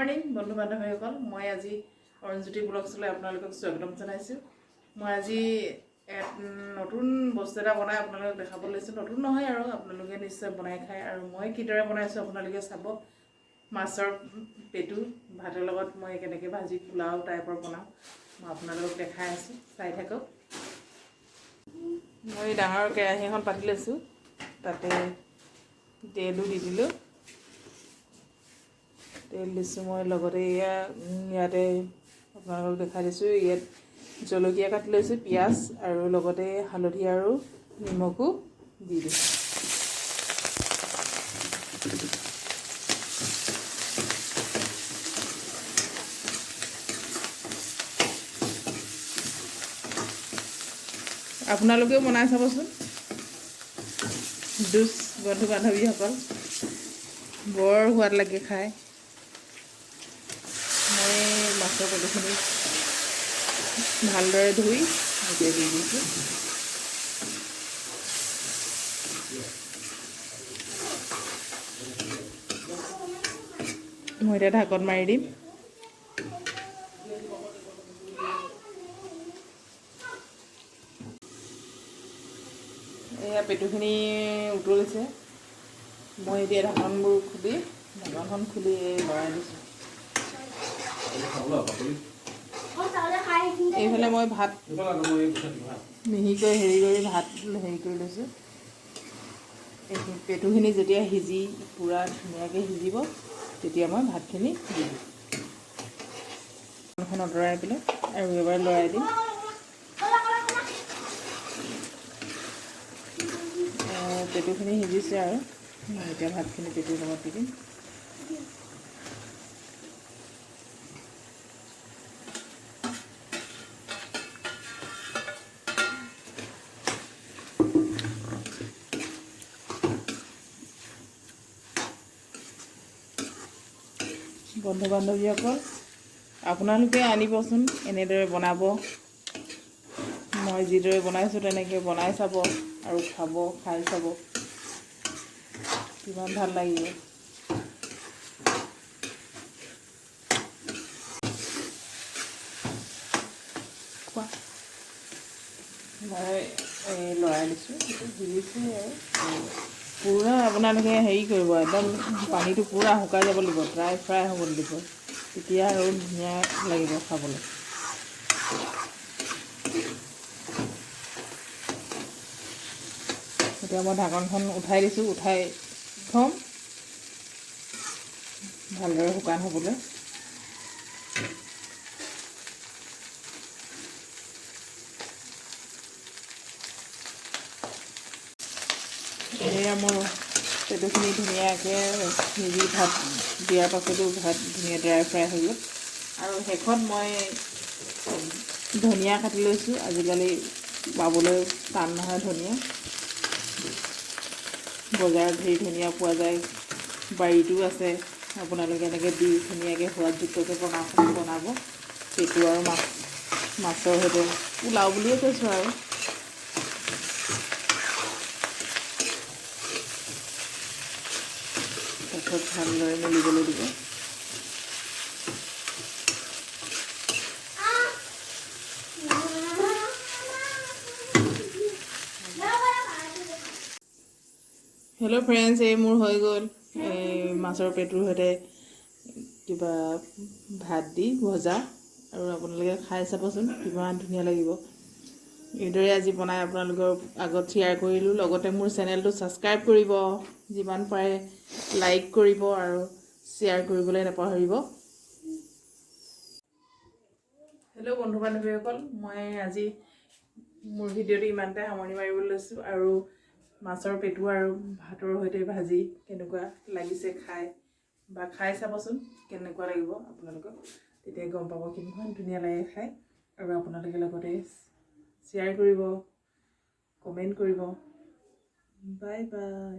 Morning বন্ধু বান্ধৱীসকল, মই আজি অৰুণজ্যোতি ব্লগছলৈ আপোনালোকক স্বাগতম জনাইছোঁ। মই আজি নতুন বস্তু এটা বনাই আপোনালোকক দেখাব লৈছোঁ। নতুন নহয় আৰু আপোনালোকে নিশ্চয় বনাই খায়, আৰু মই কিদৰে বনাইছোঁ আপোনালোকে চাব। মাছৰ পেটু ভাতৰ লগত মই কেনেকৈ ভাজি পোলাও টাইপৰ বনাওঁ মই আপোনালোকক দেখাই আছোঁ, চাই থাকক। মই ডাঙৰ কেৰাহী এখন পাতি লৈছোঁ, তাতে তেলো দি দিলোঁ। তেল দিছোঁ মই, লগতে ইয়াতে আপোনালোকক দেখাই দিছোঁ। ইয়াত জলকীয়া কাটি লৈছোঁ, পিঁয়াজ আৰু লগতে হালধি আৰু নিমখো দি দিছোঁ। আপোনালোকেও বনাই চাবচোন বন্ধু বান্ধৱীসকল, বৰ সোৱাদ লাগে খাই। মই মাছৰ পেটুখিনি ভালদৰে ধুই এতিয়া দি দিছোঁ। মই এতিয়া ঢাকন মাৰি দিম। এয়া পেটুখিনি উতলিছে। মই এতিয়া ঢাকনখন খুলি লৰাই দিছোঁ। এইফালে মই ভাত মিহিকৈ ভাত কৰি লৈছোঁ। পেটুখিনি যেতিয়া পূৰা ধুনীয়াকৈ সিজিব, তেতিয়া মই ভাতখিনি দি দিম। ঢাকনখন আঁতৰাই পেলাই আৰু এবাৰ লৰাই দিম। পেটুখিনি সিজিছে আৰু মই এতিয়া ভাতখিনি পেটুৰ লগত দি দিম। বন্ধু বান্ধৱীসকল, আপোনালোকে আনিবচোন, এনেদৰে বনাব। মই যিদৰে বনাইছোঁ তেনেকৈ বনাই চাব আৰু খাই চাব, কিমান ভাল লাগিব। মই লৰাই দিছোঁ, সিজিছে আৰু পূৰা আপোনালোকে কৰিব, একদম পানীটো পূৰা শুকাই যাব লাগিব, ড্ৰাই ফ্ৰাই হ'ব লাগিব, তেতিয়া আৰু ধুনীয়া লাগিব খাবলৈ। এতিয়া মই ঢাকনখন উঠাই দিছোঁ, উঠাই থ'ম ভালদৰে শুকান হ'বলৈ। এয়া মোৰ পেটুখিনি ধুনীয়াকৈ সিজি ভাত দিয়াৰ পাছতো ভাত ধুনীয়া ড্ৰাই ফ্ৰাই হৈ গ'ল। আৰু শেষত মই ধনিয়া কাটি লৈছোঁ। আজিকালি পাবলৈ টান নহয় ধনিয়া, বজাৰত ধেৰ ধনিয়া পোৱা যায়, বাৰীতো আছে। আপোনালোকে এনেকৈ দি ধুনীয়াকৈ সোৱাদযুক্তকৈ বনাব। পেটু আৰু মাছৰ সৈতে পোলাও বুলিয়ে কৈছোঁ আৰু। তাৰপিছত ভালদৰে মেলিবলৈ দিব। হেল্ল' ফ্ৰেণ্ডছ, এই মোৰ হৈ গ'ল মাছৰ পেটুৰ সৈতে কিবা ভাত দি ভজা, আৰু আপোনালোকে খাই চাবচোন, কিমান ধুনীয়া লাগিব। এইদৰে আজি বনাই আপোনালোকৰ আগত শ্বেয়াৰ কৰিলোঁ। লগতে মোৰ চেনেলটো ছাবস্ক্ৰাইব কৰিব, যিমান পাৰে লাইক কৰিব আৰু শ্বেয়াৰ কৰিবলৈ নাপাহৰিব। হেল্ল' বন্ধু বান্ধৱীসকল, মই আজি মোৰ ভিডিঅ'টো ইমানতে সামৰণি মাৰিবলৈ লৈছোঁ। আৰু মাছৰ পেটু আৰু ভাতৰ সৈতে ভাজি কেনেকুৱা লাগিছে খাই চাবচোন, কেনেকুৱা লাগিব আপোনালোকক, তেতিয়া গম পাব কিমান ধুনীয়া লাগে খাই। আৰু আপোনালোকে লগতে শ্বেয়াৰ কৰিব, কমেণ্ট কৰিব। Bye bye.